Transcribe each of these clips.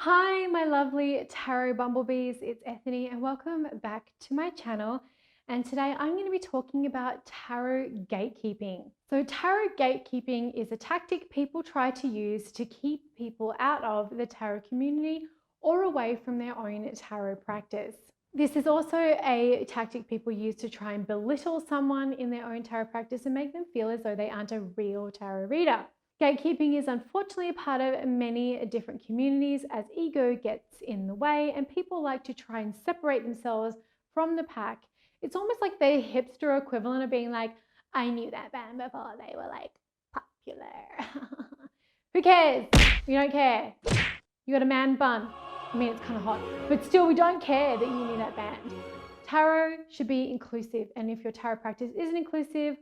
Hi, my lovely tarot bumblebees. It's Ethony and welcome back to my channel. And today I'm going to be talking about tarot gatekeeping. So tarot gatekeeping is a tactic people try to use to keep people out of the tarot community or away from their own tarot practice. This is also a tactic people use to try and belittle someone in their own tarot practice and make them feel as though they aren't a real tarot reader. Gatekeeping is unfortunately a part of many different communities as ego gets in the way and people like to try and separate themselves from the pack. It's almost like the hipster equivalent of being like, I knew that band before they were like popular. Who cares? We don't care. You got a man bun. I mean, it's kind of hot, but still we don't care that you knew that band. Tarot should be inclusive, and if your tarot practice isn't inclusive,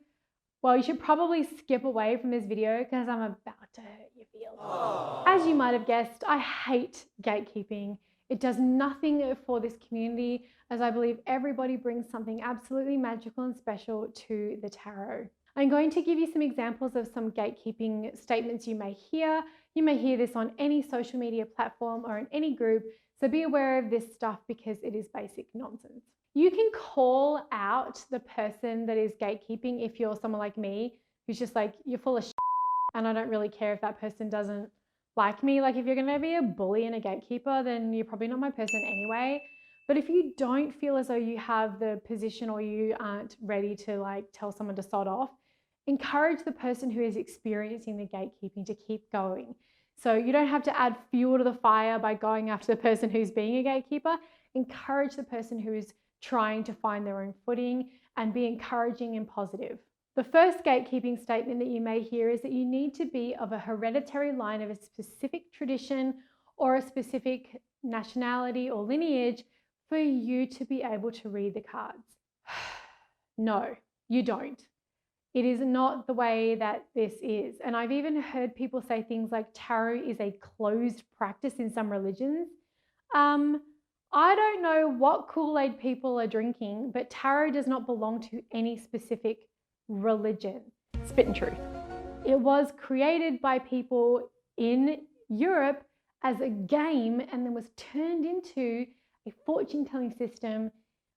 well, you should probably skip away from this video because I'm about to hurt your feelings. As you might have guessed, I hate gatekeeping. It does nothing for this community, as I believe everybody brings something absolutely magical and special to the tarot. I'm going to give you some examples of some gatekeeping statements you may hear. You may hear this on any social media platform or in any group, so be aware of this stuff because it is basic nonsense. You can call out the person that is gatekeeping if you're someone like me, who's just like, you're full of shit, and I don't really care if that person doesn't like me. Like if you're gonna be a bully and a gatekeeper, then you're probably not my person anyway. But if you don't feel as though you have the position or you aren't ready to like tell someone to sod off, encourage the person who is experiencing the gatekeeping to keep going. So you don't have to add fuel to the fire by going after the person who's being a gatekeeper. Encourage the person who is trying to find their own footing and be encouraging and positive. The first gatekeeping statement that you may hear is that you need to be of a hereditary line of a specific tradition or a specific nationality or lineage for you to be able to read the cards. No, you don't. It is not the way that this is. And I've even heard people say things like tarot is a closed practice in some religions. I don't know what Kool-Aid people are drinking, but tarot does not belong to any specific religion. Spit and truth. It was created by people in Europe as a game and then was turned into a fortune-telling system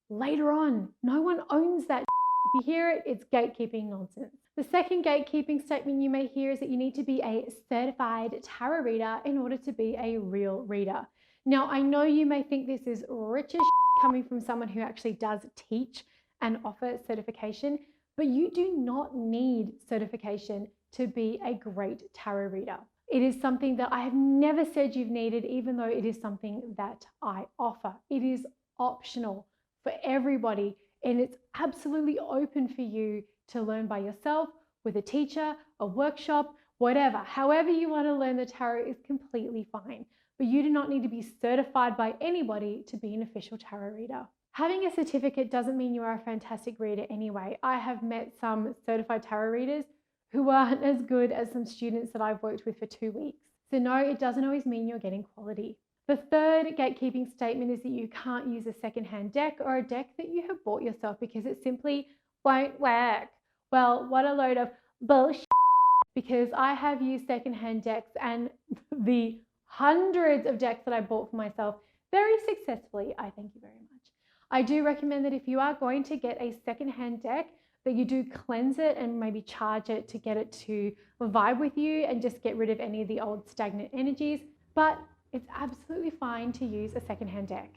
later on. No one owns that. If you hear it, it's gatekeeping nonsense. The second gatekeeping statement you may hear is that you need to be a certified tarot reader in order to be a real reader. Now, I know you may think this is rich as coming from someone who actually does teach and offer certification, but you do not need certification to be a great tarot reader. It is something that I have never said you've needed, even though it is something that I offer. It is optional for everybody, and it's absolutely open for you to learn by yourself, with a teacher, a workshop, whatever. However you want to learn the tarot is completely fine. But you do not need to be certified by anybody to be an official tarot reader. Having a certificate doesn't mean you are a fantastic reader anyway. I have met some certified tarot readers who aren't as good as some students that I've worked with for 2 weeks. So no, it doesn't always mean you're getting quality. The third gatekeeping statement is that you can't use a secondhand deck or a deck that you have bought yourself because it simply won't work. Well, what a load of bullshit, because I have used secondhand decks and the hundreds of decks that I bought for myself very successfully. I thank you very much. I do recommend that if you are going to get a secondhand deck, that you do cleanse it and maybe charge it to get it to vibe with you and just get rid of any of the old stagnant energies. But it's absolutely fine to use a secondhand deck.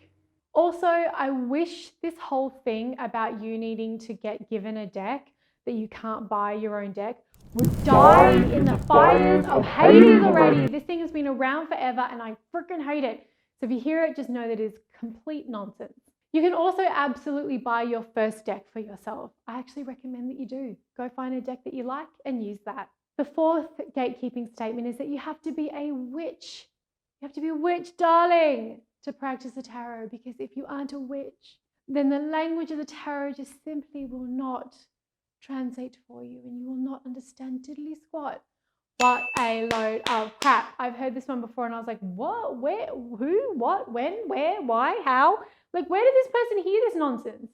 Also, I wish this whole thing about you needing to get given a deck that you can't buy your own deck would die in the fires of Hades already. This thing has been around forever and I freaking hate it. So if you hear it, just know that it is complete nonsense. You can also absolutely buy your first deck for yourself. I actually recommend that you do. Go find a deck that you like and use that. The fourth gatekeeping statement is that you have to be a witch. You have to be a witch, darling, to practice the tarot, because if you aren't a witch, then the language of the tarot just simply will not translate for you and you will not understand diddly squat. What a load of crap. I've heard this one before and I was like, what, where, who, what, when, where, why, how? Like, where did this person hear this nonsense?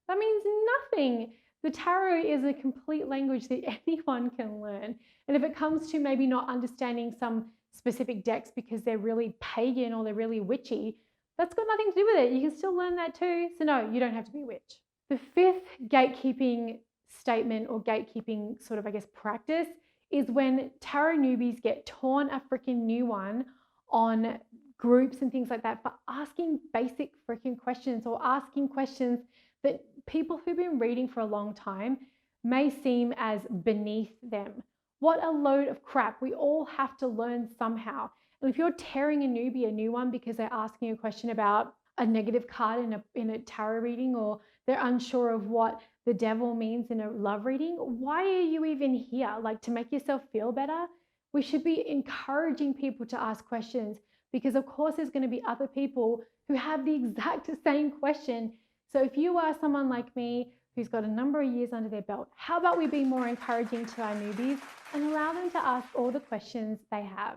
That means nothing. The tarot is a complete language that anyone can learn. And if it comes to maybe not understanding some specific decks because they're really pagan or they're really witchy. That's got nothing to do with it. You can still learn that too. So no, you don't have to be a witch. The fifth gatekeeping statement or gatekeeping sort of, I guess, practice is when tarot newbies get torn a freaking new one on groups and things like that for asking basic freaking questions or asking questions that people who've been reading for a long time may seem as beneath them. What a load of crap. We all have to learn somehow. And if you're tearing a newbie a new one because they're asking a question about a negative card in a tarot reading, or they're unsure of what the devil means in a love reading, why are you even here? Like, to make yourself feel better? We should be encouraging people to ask questions, because of course there's going to be other people who have the exact same question. So if you are someone like me who's got a number of years under their belt, how about we be more encouraging to our newbies and allow them to ask all the questions they have?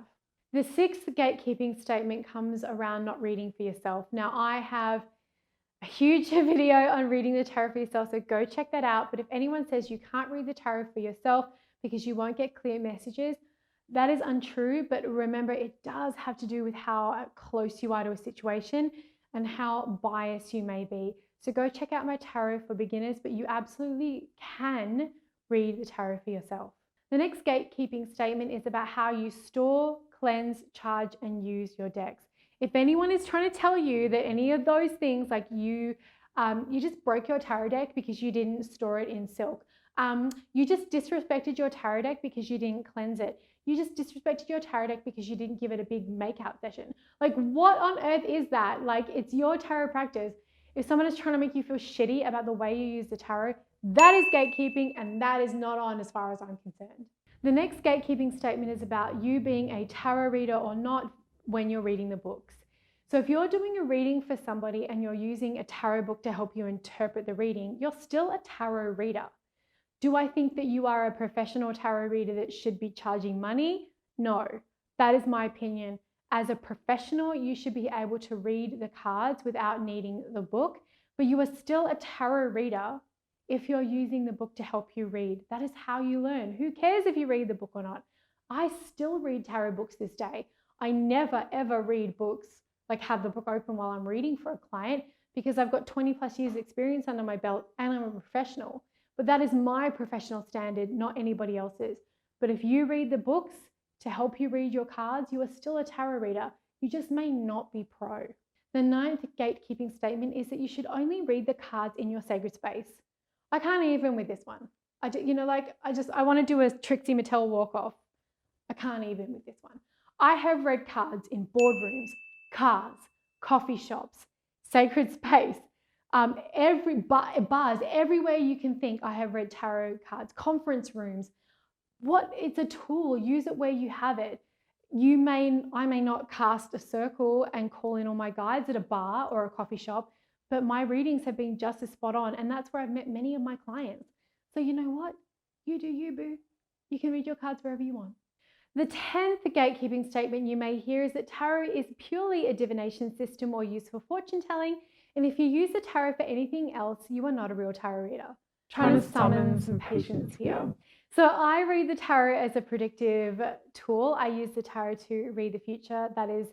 The sixth gatekeeping statement comes around not reading for yourself. Now, I have a huge video on reading the tarot for yourself, so go check that out. But if anyone says you can't read the tarot for yourself because you won't get clear messages, that is untrue. But remember, it does have to do with how close you are to a situation and how biased you may be. So go check out my tarot for beginners, but you absolutely can read the tarot for yourself. The next gatekeeping statement is about how you store, cleanse, charge, and use your decks. If anyone is trying to tell you that any of those things, like you just broke your tarot deck because you didn't store it in silk, you just disrespected your tarot deck because you didn't cleanse it, you just disrespected your tarot deck because you didn't give it a big make-out session. Like, what on earth is that? Like, it's your tarot practice. If someone is trying to make you feel shitty about the way you use the tarot, that is gatekeeping, and that is not on as far as I'm concerned. The next gatekeeping statement is about you being a tarot reader or not when you're reading the books. So if you're doing a reading for somebody and you're using a tarot book to help you interpret the reading, you're still a tarot reader. Do I think that you are a professional tarot reader that should be charging money? No, that is my opinion. As a professional, you should be able to read the cards without needing the book, but you are still a tarot reader if you're using the book to help you read. That is how you learn. Who cares if you read the book or not? I still read tarot books this day. I never ever read books, like have the book open while I'm reading for a client, because I've got 20 plus years experience under my belt and I'm a professional. But that is my professional standard, not anybody else's. But if you read the books to help you read your cards, you are still a tarot reader. You just may not be pro. The ninth gatekeeping statement is that you should only read the cards in your sacred space. I can't even with this one. I want to do a Trixie Mattel walk-off. I can't even with this one. I have read cards in boardrooms, cars, coffee shops, sacred space, bars, everywhere you can think. I have read tarot cards, conference rooms. It's a tool. Use it where you have it. I may not cast a circle and call in all my guides at a bar or a coffee shop, but my readings have been just as spot on, and that's where I've met many of my clients. So you know what? You do you, boo. You can read your cards wherever you want. The 10th gatekeeping statement you may hear is that tarot is purely a divination system or used for fortune telling, and if you use the tarot for anything else, you are not a real tarot reader. Trying to summon some patience here. So I read the tarot as a predictive tool. I use the tarot to read the future. That is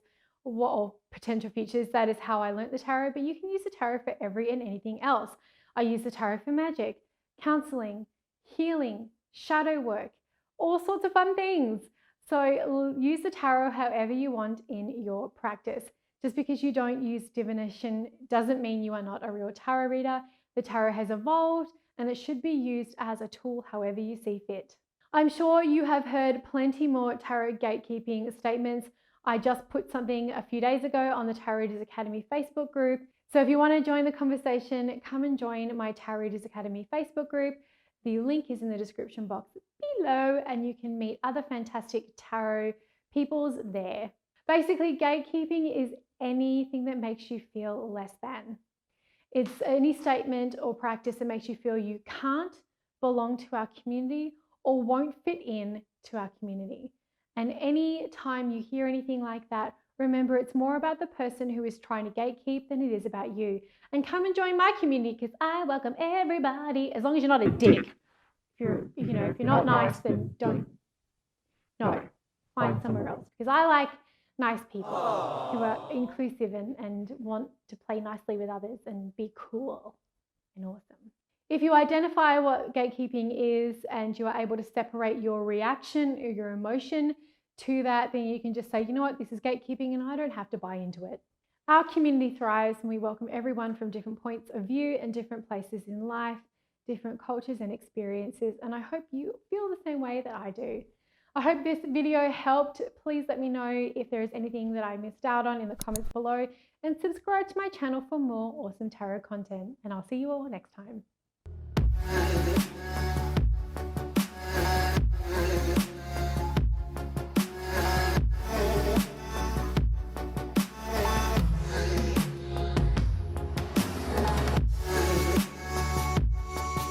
or potential futures. That is how I learnt the tarot, but you can use the tarot for every and anything else. I use the tarot for magic, counseling, healing, shadow work, all sorts of fun things. So use the tarot however you want in your practice. Just because you don't use divination doesn't mean you are not a real tarot reader. The tarot has evolved and it should be used as a tool however you see fit. I'm sure you have heard plenty more tarot gatekeeping statements. I just put something a few days ago on the Tarot Readers Academy Facebook group. So if you want to join the conversation, come and join my Tarot Readers Academy Facebook group. The link is in the description box below and you can meet other fantastic tarot peoples there. Basically, gatekeeping is anything that makes you feel less than. It's any statement or practice that makes you feel you can't belong to our community or won't fit in to our community. And any time you hear anything like that, remember it's more about the person who is trying to gatekeep than it is about you. And come and join my community because I welcome everybody, as long as you're not a dick. If you're not nice, then don't. No. find somewhere else, because I like nice people who are inclusive and want to play nicely with others and be cool and awesome. If you identify what gatekeeping is and you are able to separate your reaction or your emotion to that, then you can just say, you know what, this is gatekeeping and I don't have to buy into it. Our community thrives and we welcome everyone from different points of view and different places in life, different cultures and experiences, and I hope you feel the same way that I do. I hope this video helped. Please let me know if there is anything that I missed out on in the comments below, and subscribe to my channel for more awesome tarot content, and I'll see you all next time.